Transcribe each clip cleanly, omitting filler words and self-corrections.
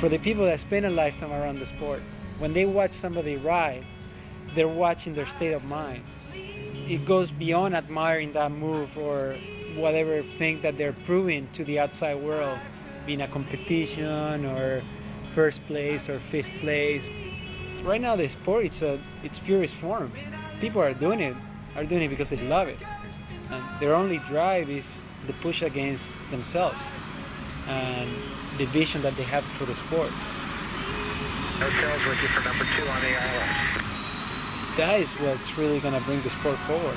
For the people that spend a lifetime around the sport, when they watch somebody ride, they're watching their state of mind. It goes beyond admiring that move or whatever thing that they're proving to the outside world, being a competition or first place or fifth place. Right now the sport, it's purest form. People are doing it because they love it. And their only drive is the push against themselves and the vision that they have for the sport. No sales with you for number 2 on the ILS. That is what's really going to bring the sport forward.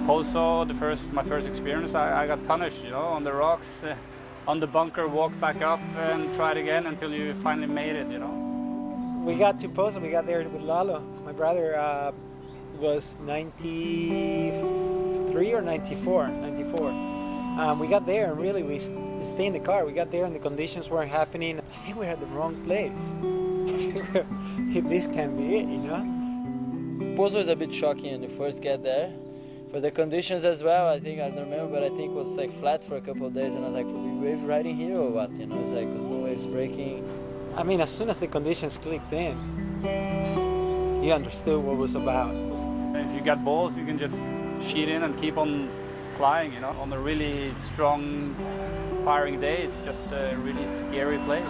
Also, my first experience, I got punished, on the rocks, on the bunker, walk back up and try it again until you finally made it, We got to Pozo, we got there with Lalo. My brother was 93 or 94. We got there and really we stayed in the car. We got there and the conditions weren't happening. I think we had the wrong place. This can be it, Pozo is a bit shocking when you first get there. For the conditions as well, I don't remember, but I think it was like flat for a couple of days and I was like, will we wave riding here or what? It's like there's no waves breaking. I mean, as soon as the conditions clicked in, you understood what it was about. If you got balls, you can just sheet in and keep on flying, On a really strong firing day, it's just a really scary place.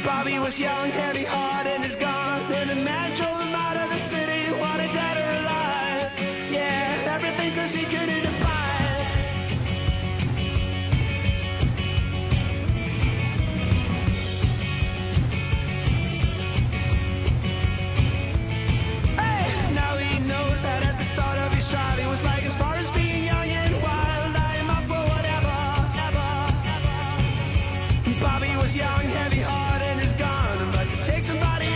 Bobby was young, heavy heart, and is gone. And the man drove him out of the city, wanted dead or alive. Yeah, everything 'cause he couldn't abide. Hey, now he knows that at the start of his drive, he was like as far as being young and wild. I am up for whatever. Bobby was young, heavy heart. Take somebody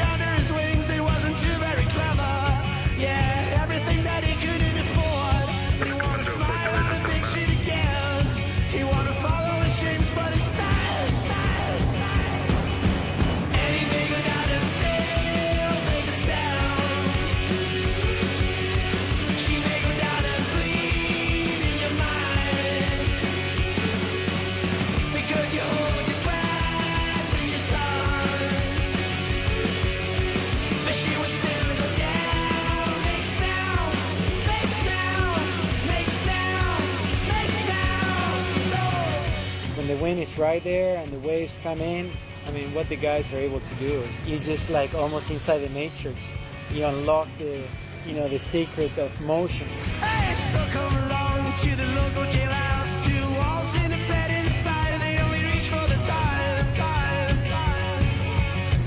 wind is right there and the waves come in, I mean, what the guys are able to do is you're just like almost inside the matrix. You unlock the, you know, the secret of motion. Hey, so come along to the local jailhouse. 2 walls in a bed inside, and they only reach for the time.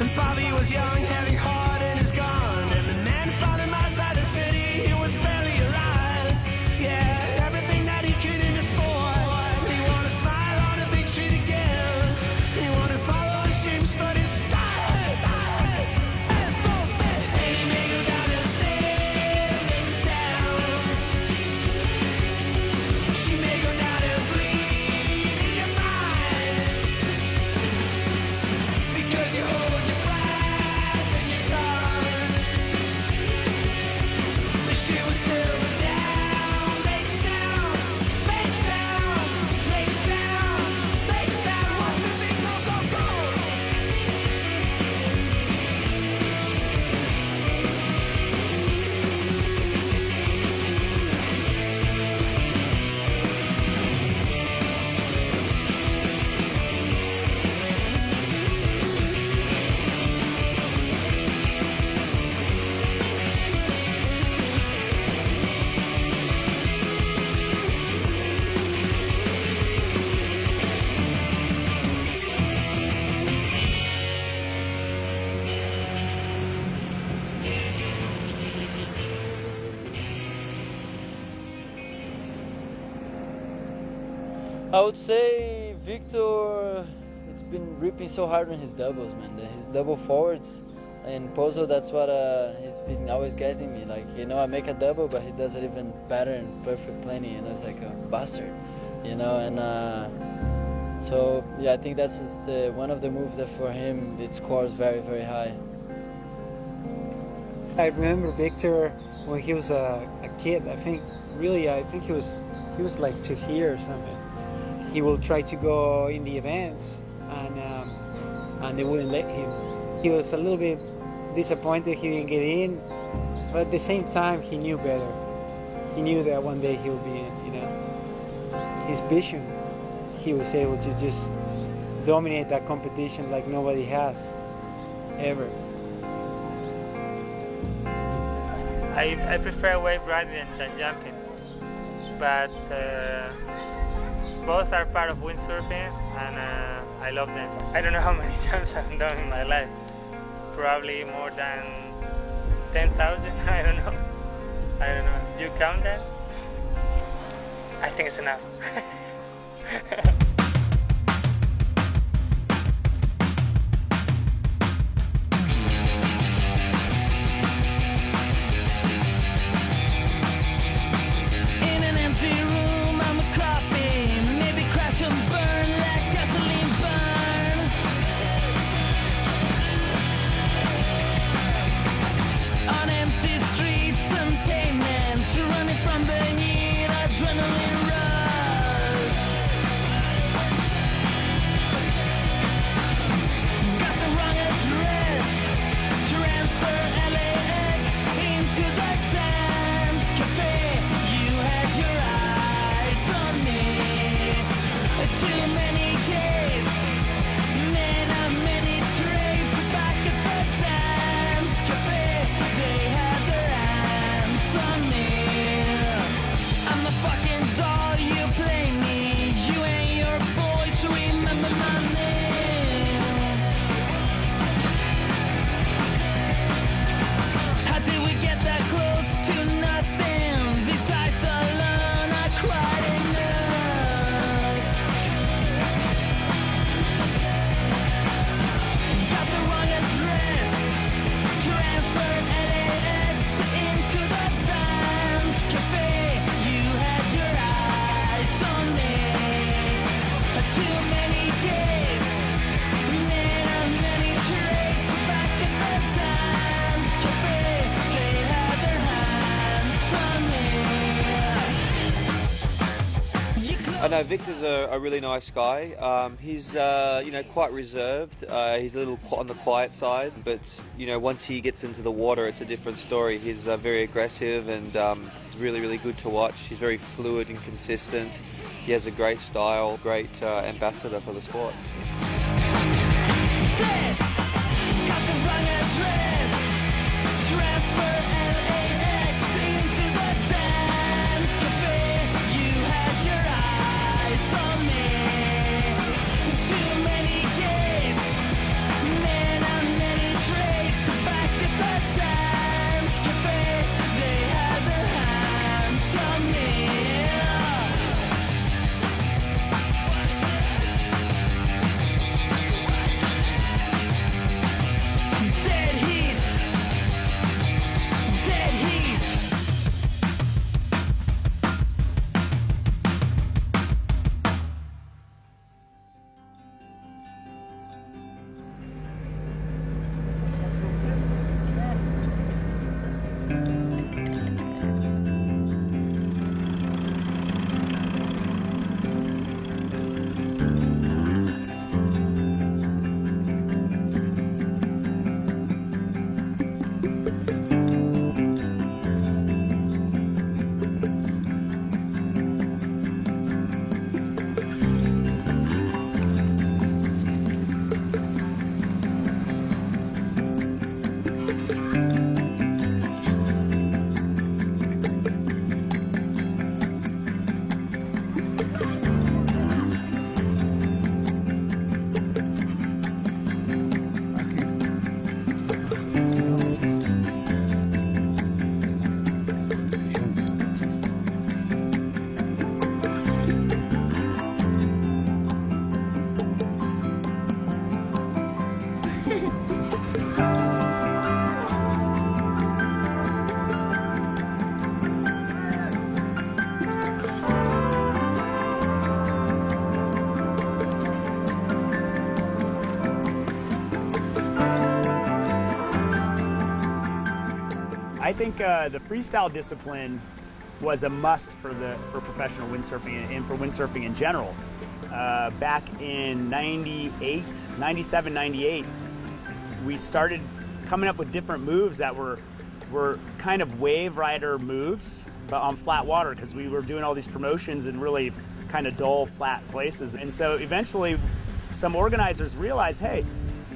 And Bobby was young, having heart in his gun. And the man found him outside the city, he was barely alive. Yeah, everything that he couldn't afford. He wanted to smile on a big street again. He wanted to follow his dreams, but his style. Hey, he may go down the stairs, make a sound. She may go down and bleed in your mind. Because you hold your breath and your tongue. The shit was still down. Make sound, make sound, make sound, make sound. One thing, go, go, go. I would say Victor, it's been ripping so hard on his doubles, man. His double forwards and Pozo, that's what he's been always getting me. Like, you know, I make a double, but he does it even better and perfect plenty, you know, it's like a bastard, you know, and so, yeah, I think that's just one of the moves that for him, it scores very, very high. I remember Victor when he was a kid. I think he was like 2 here or something. He will try to go in the events, and they wouldn't let him. He was a little bit disappointed he didn't get in, but at the same time he knew better. He knew that one day he would be in. You know, his vision. He was able to just dominate that competition like nobody has ever. I prefer wave riding than jumping, but both are part of windsurfing, and I love them. I don't know how many times I've done in my life. Probably more than 10,000. I don't know. Do you count that? I think it's enough. In an empty room, I'm a copy. Maybe crash and burn like gasoline burn. On empty streets and pavements, running from the heat, adrenaline rush. Got the wrong address. Transfer LAX into the dance cafe. You had your eyes on me. Too many gates, many trains back at the dance cafe. They had their hands on me. I'm the fucking doll you play me. You and your boys remember my name. How did we get that close to nothing? These eyes alone are quite enough. Got the wrong address. Transfer LAX into the dance cafe. You had your eyes on me. Too many gates, many trades back at the dance cafe. They had their hands on me. I know Victor's a really nice guy. He's quite reserved. He's a little on the quiet side, but once he gets into the water, it's a different story. He's very aggressive, and He's really, really good to watch. He's very fluid and consistent. He has a great style, great ambassador for the sport. I think the freestyle discipline was a must for professional windsurfing and for windsurfing in general. Back in 97, 98, we started coming up with different moves that were kind of wave rider moves, but on flat water, because we were doing all these promotions in really kind of dull, flat places. And so eventually some organizers realized, hey,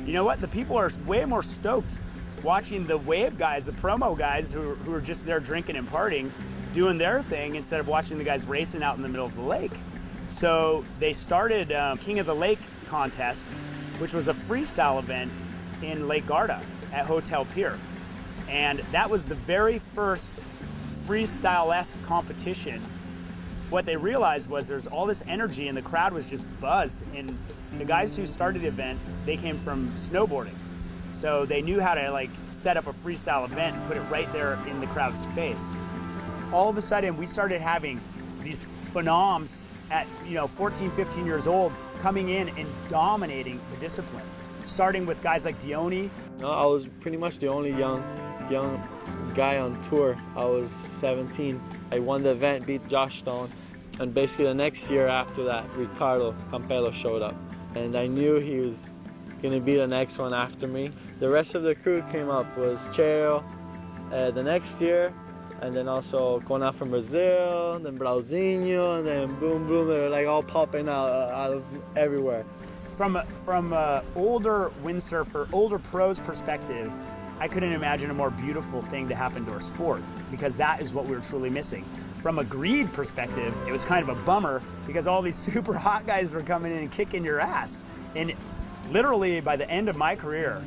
you know what? The people are way more stoked watching the wave guys, the promo guys who are just there drinking and partying, doing their thing instead of watching the guys racing out in the middle of the lake. So they started King of the Lake contest, which was a freestyle event in Lake Garda at Hotel Pier. And that was the very first freestyle-esque competition. What they realized was there's all this energy and the crowd was just buzzed. And the guys who started the event, they came from snowboarding. So they knew how to like set up a freestyle event and put it right there in the crowd's face. All of a sudden we started having these phenoms at 14, 15 years old coming in and dominating the discipline. Starting with guys like Dione. I was pretty much the only young guy on tour. I was 17. I won the event, beat Josh Stone, and basically the next year after that, Ricardo Campello showed up. And I knew he was gonna be the next one after me. The rest of the crew came up was Cheo the next year, and then also Kona from Brazil, then Brauzinho, and then boom, boom, they're like all popping out of everywhere. From older windsurfer, older pros perspective, I couldn't imagine a more beautiful thing to happen to our sport, because that is what we were truly missing. From a greed perspective, it was kind of a bummer because all these super hot guys were coming in and kicking your ass. And literally by the end of my career,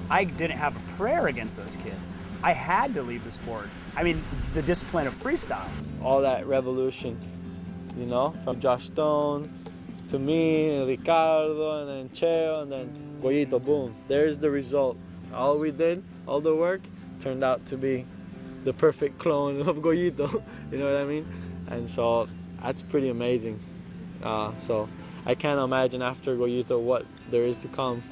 I didn't have a prayer against those kids. I had to leave the sport. I mean, the discipline of freestyle. All that revolution, from Josh Stone to me, and Ricardo, and then Cheo, and then Gollito, boom. There's the result. All we did, all the work, turned out to be the perfect clone of Gollito, you know what I mean? And so that's pretty amazing. So I can't imagine after Gollito what there is to come.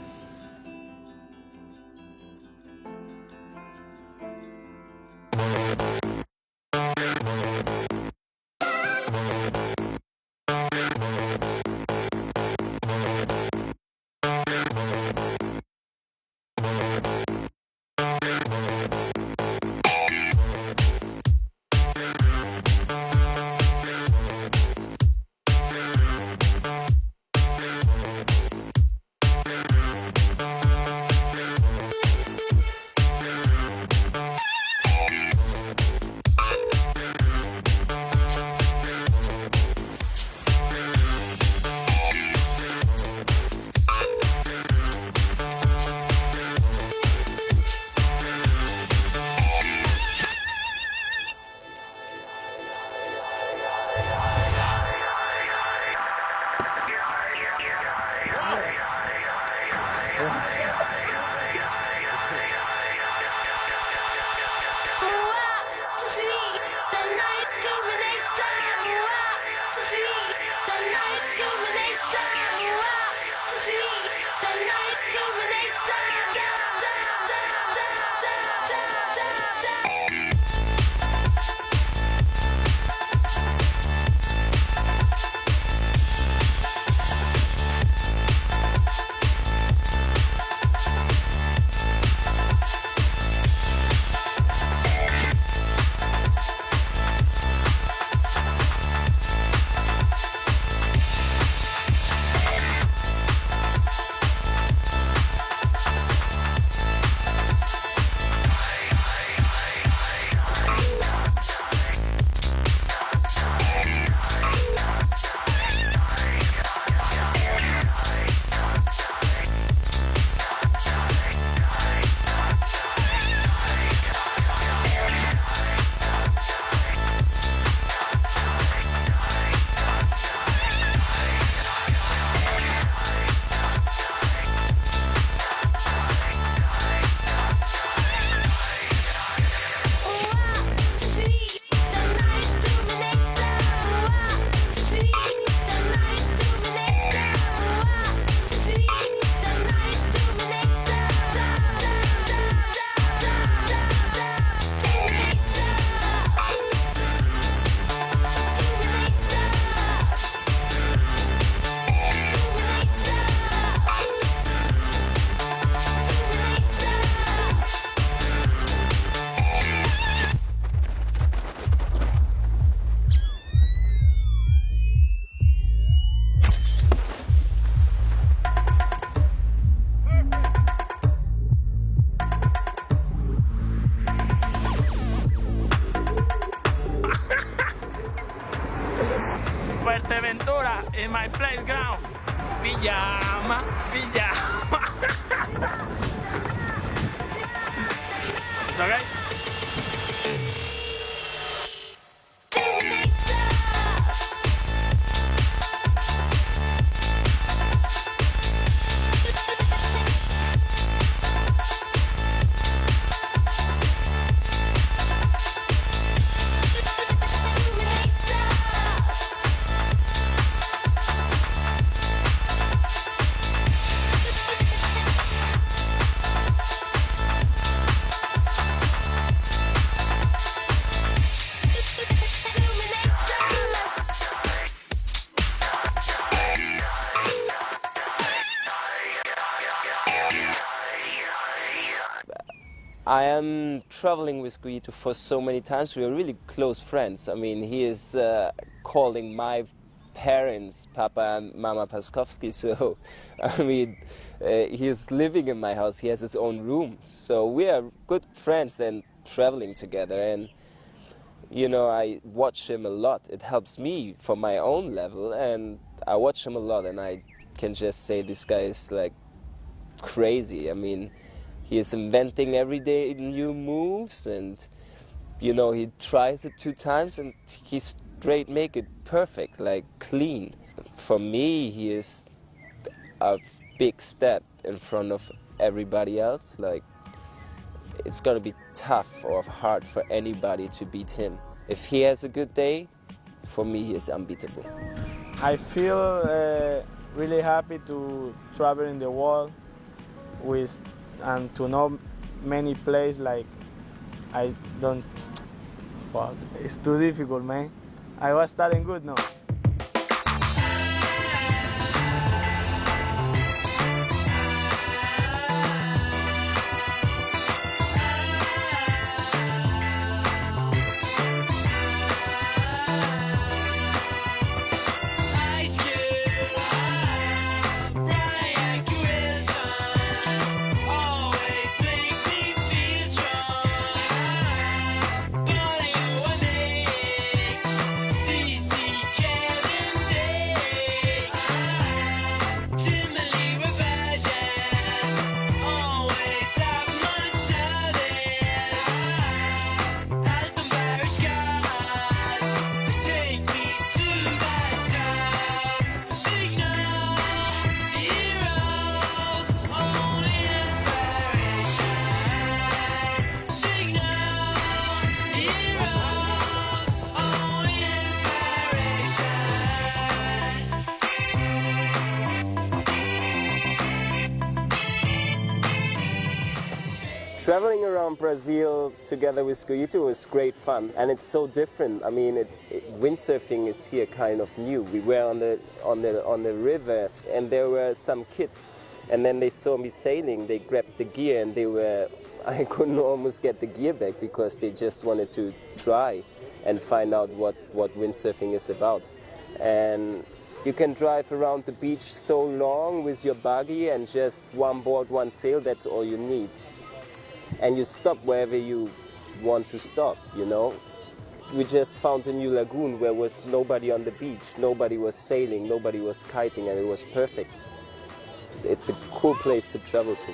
Fuerteventura is my playground. Pijama, pijama. It's okay? I am traveling with Gollito for so many times. We are really close friends. I mean, he is calling my parents Papa and Mama Paskowski. So, I mean, he is living in my house. He has his own room. So we are good friends and traveling together. And, you know, I watch him a lot. It helps me for my own level. And I watch him a lot. And I can just say this guy is like crazy. I mean, he is inventing every day new moves, and you know, he tries it 2 times and he straight make it perfect, like clean. For me, he is a big step in front of everybody else. Like, it's gonna be tough or hard for anybody to beat him. If he has a good day, for me, he is unbeatable. I feel really happy to travel in the world with and to know many places. Like, I don't, fuck, it's too difficult, man. I was starting good now. CCK Traveling around Brazil together with Gollito was great fun, and it's so different. I mean, windsurfing is here kind of new. We were on the river, and there were some kids, and then they saw me sailing. They grabbed the gear, and I couldn't almost get the gear back because they just wanted to try and find out what windsurfing is about. And you can drive around the beach so long with your buggy and just one board, one sail. That's all you need. And you stop wherever you want to stop, you know. We just found a new lagoon where was nobody on the beach, nobody was sailing, nobody was kiting, and it was perfect. It's a cool place to travel to.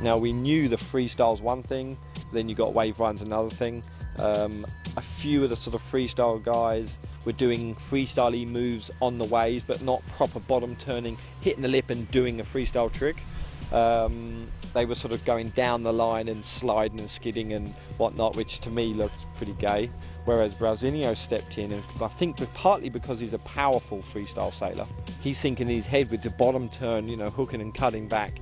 Now we knew the freestyle's one thing, then you got wave runs another thing. A few of the sort of freestyle guys were doing freestyle-y moves on the waves, but not proper bottom turning, hitting the lip and doing a freestyle trick. They were sort of going down the line and sliding and skidding and whatnot, which to me looked pretty gay. Whereas Brauzinho stepped in, and I think partly because he's a powerful freestyle sailor, he's thinking in his head with the bottom turn, you know, hooking and cutting back.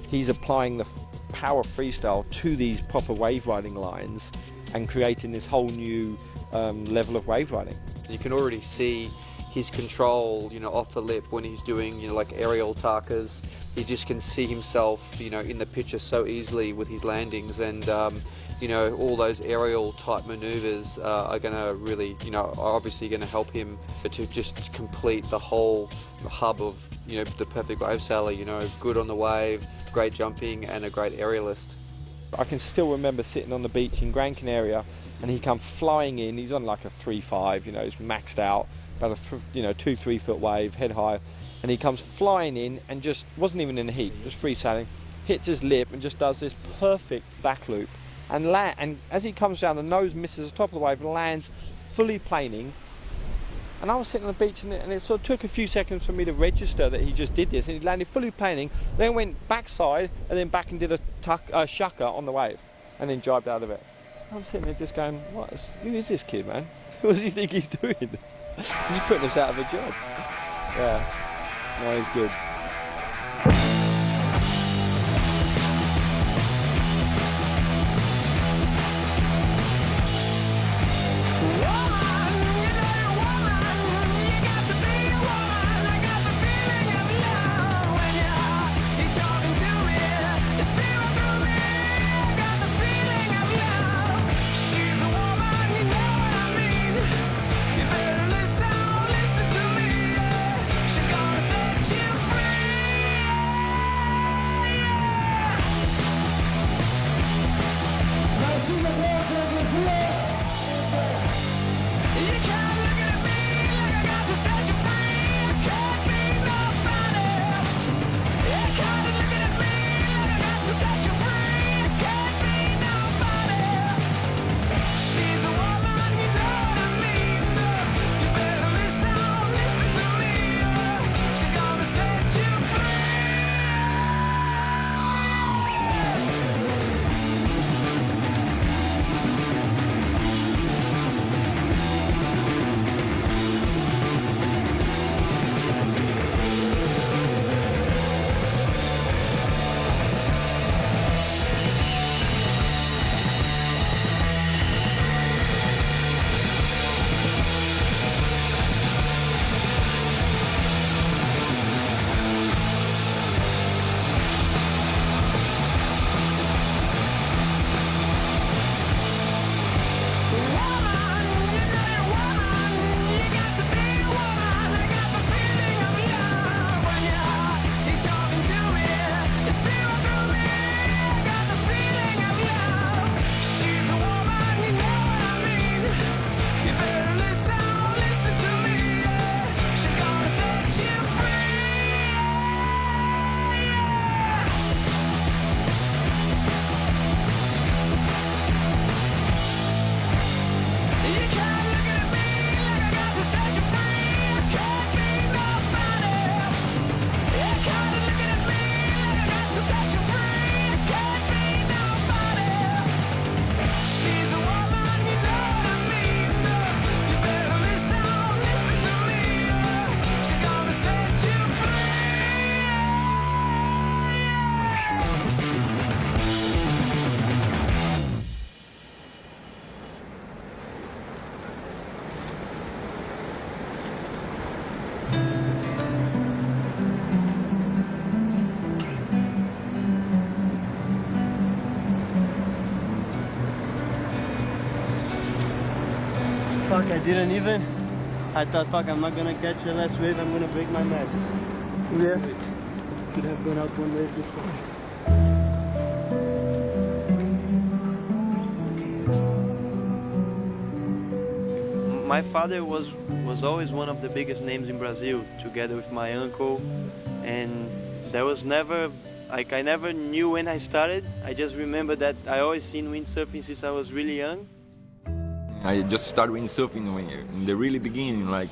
He's applying the power freestyle to these proper wave riding lines and creating this whole new level of wave riding. You can already see his control, you know, off the lip when he's doing, you know, like aerial takas. He just can see himself, you know, in the picture so easily with his landings, and you know, all those aerial type maneuvers are going to really, you know, are obviously going to help him to just complete the whole hub of, you know, the perfect wave sailor. You know, good on the wave, great jumping, and a great aerialist. I can still remember sitting on the beach in Gran Canaria, and he come flying in. He's on like a 3.5, you know, he's maxed out, about a 2-3 foot wave, head high, and he comes flying in and just wasn't even in the heat, just free sailing, hits his lip and just does this perfect back loop, and as he comes down, the nose misses the top of the wave and lands fully planing. And I was sitting on the beach, and it sort of took a few seconds for me to register that he just did this, and he landed fully planing, then went backside and then back and did a shucker on the wave, and then jibed out of it. I'm sitting there just going, who is this kid, man? What does he think he's doing? He's just putting us out of a job. Yeah, no, he's good. Listen to me, she's gonna set you free. Fuck, I didn't even. I thought, fuck, I'm not gonna catch the last wave, I'm gonna break my mast. Yeah. Should have gone out one wave before. My father was always one of the biggest names in Brazil, together with my uncle, and there was never, like, I never knew when I started. I just remember that I always seen windsurfing since I was really young. I just started windsurfing in the really beginning, like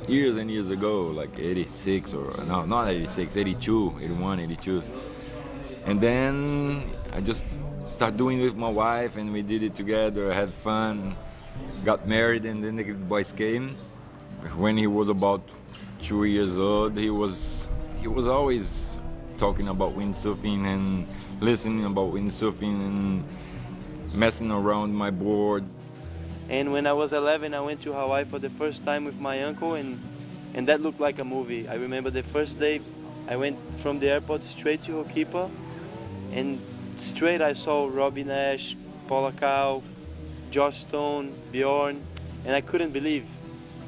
years and years ago, like 86 or, no, not 86, 82, 81, 82. And then I just started doing it with my wife and we did it together, had fun, got married, and then the boys came. When he was about 2 years old, he was always talking about windsurfing and listening about windsurfing and messing around my board. And when I was 11, I went to Hawaii for the first time with my uncle, and that looked like a movie. I remember the first day, I went from the airport straight to Hokipa, and straight I saw Robbie Nash, Paula Cow, Josh Stone, Bjorn, and I couldn't believe.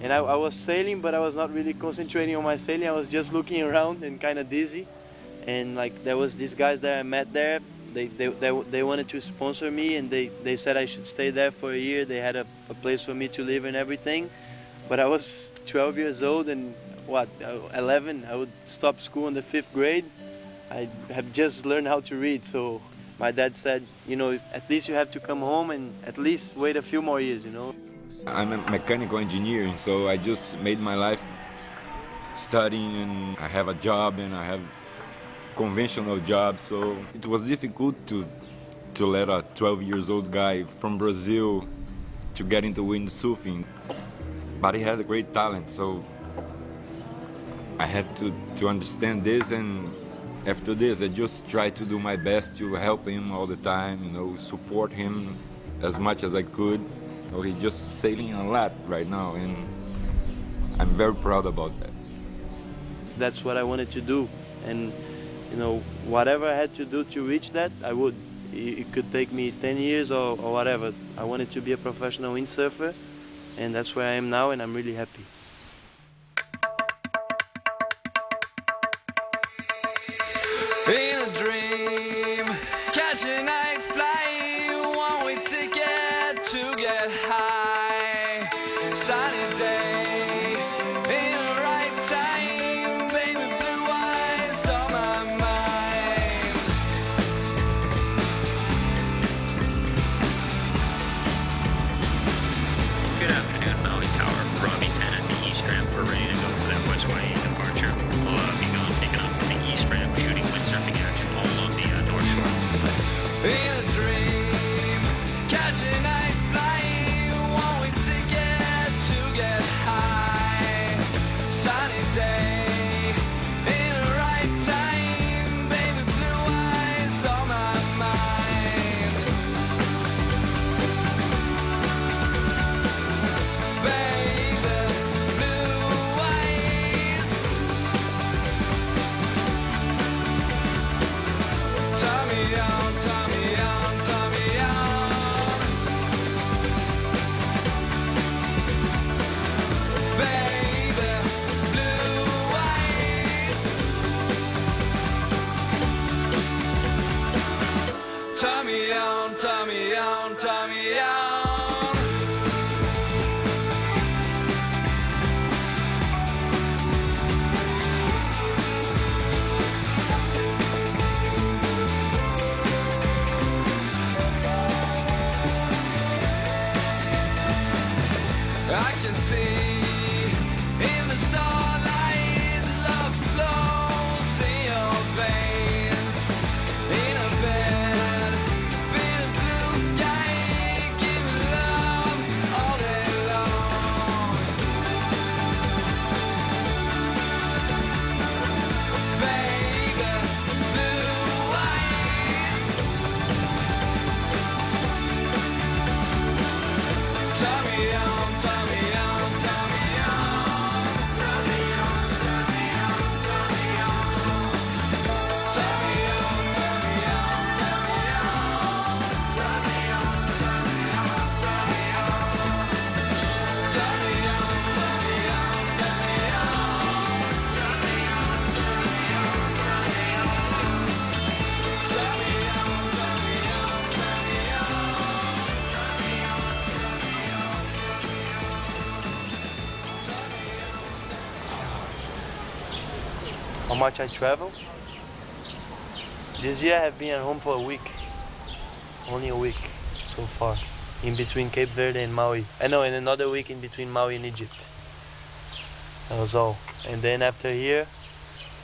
And I was sailing, but I was not really concentrating on my sailing. I was just looking around and kind of dizzy. And like there was these guys that I met there. They wanted to sponsor me, and they said I should stay there for a year. They had a place for me to live and everything. But I was 12 years old, and 11, I would stop school in the 5th grade. I have just learned how to read, so my dad said, you know, at least you have to come home and at least wait a few more years, you know. I'm a mechanical engineer, so I just made my life studying, and I have a job and I have conventional job, so it was difficult to let a 12 years old guy from Brazil to get into windsurfing. But he had a great talent, so I had to understand this, and after this I just tried to do my best to help him all the time, you know, support him as much as I could. You know, he's just sailing a lot right now, and I'm very proud about that. That's what I wanted to do, and you know, whatever I had to do to reach that, I would. It could take me 10 years or whatever. I wanted to be a professional windsurfer, and that's where I am now, and I'm really happy. In a dream, catch a night flight, one-way ticket to get high. Sunny day, in the right time, baby blue eyes on my mind. Good afternoon, Maui Tower. Robbie 10 at the east ramp. We're ready to go for that west-way departure. We'll be going, taking off the east ramp, shooting windsurfing action all along the north shore. In a dream, catch a night flight, one-way ticket to get high. Sunny day, in the right time, baby blue eyes on my mind. Baby blue eyes, turn me on, turn me on, turn me on. Baby blue eyes, turn me on, turn me on, turn me on. I can see in the starlight, love flows in your veins. In a bed, with blue how much I travel. This year I have been at home for a week. Only a week so far. In between Cape Verde and Maui. And another week in between Maui and Egypt. That was all. And then after here,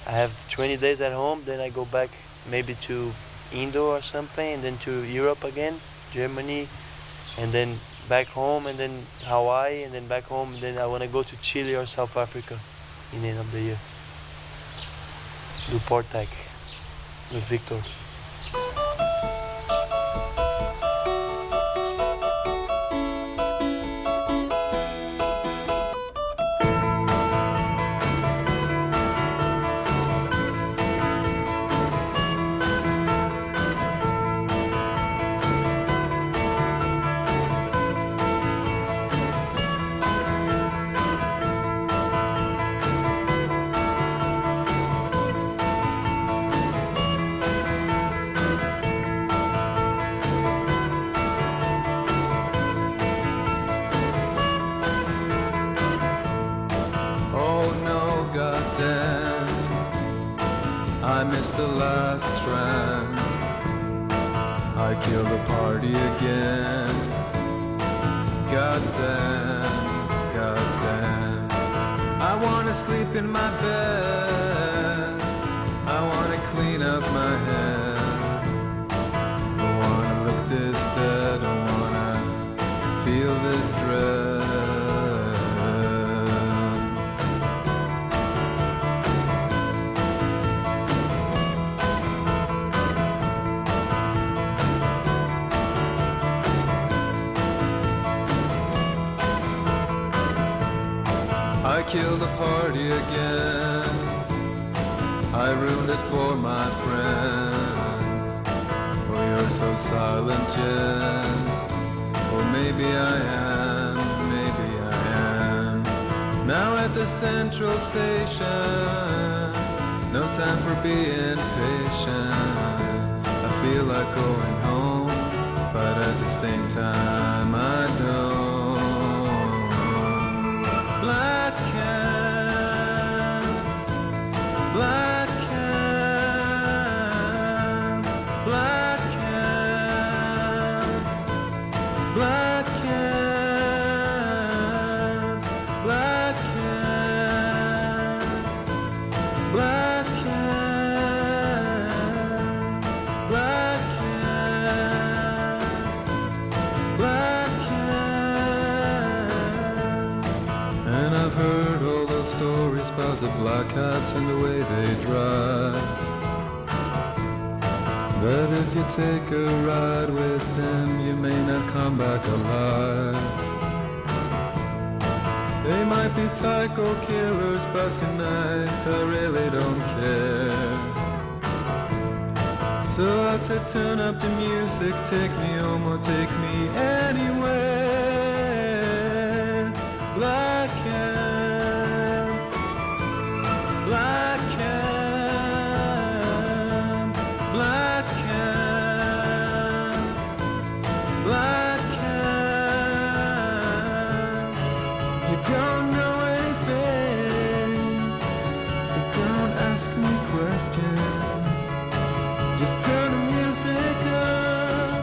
I have 20 days at home, then I go back maybe to Indo or something, and then to Europe again, Germany, and then back home, and then Hawaii, and then back home, and then I want to go to Chile or South Africa in the end of the year. Do Portag with Victor. I missed the last tram. I killed the party again. Goddamn, goddamn. I wanna sleep in my bed. I wanna clean up my head. Don't wanna look this dead. Don't wanna feel this dread. I killed the party again. I ruined it for my friends. Oh, you're so silent, Jens. Or maybe I am, maybe I am. Now at the central station, no time for being patient. I feel like going home, but at the same time I don't. Black can, black can, black can, black can, black can, black can, black can, black can. And I've heard all those stories about the black hats and the way they drive. But if you take a ride with them, you may not come back alive. They might be psycho killers, but tonight I really don't care. So I said turn up the music, take me home or take me anywhere. Black can, black can, black can, black can. You don't know anything, so don't ask me questions. Just turn the music up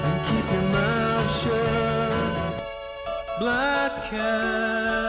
and keep your mouth shut. Black can.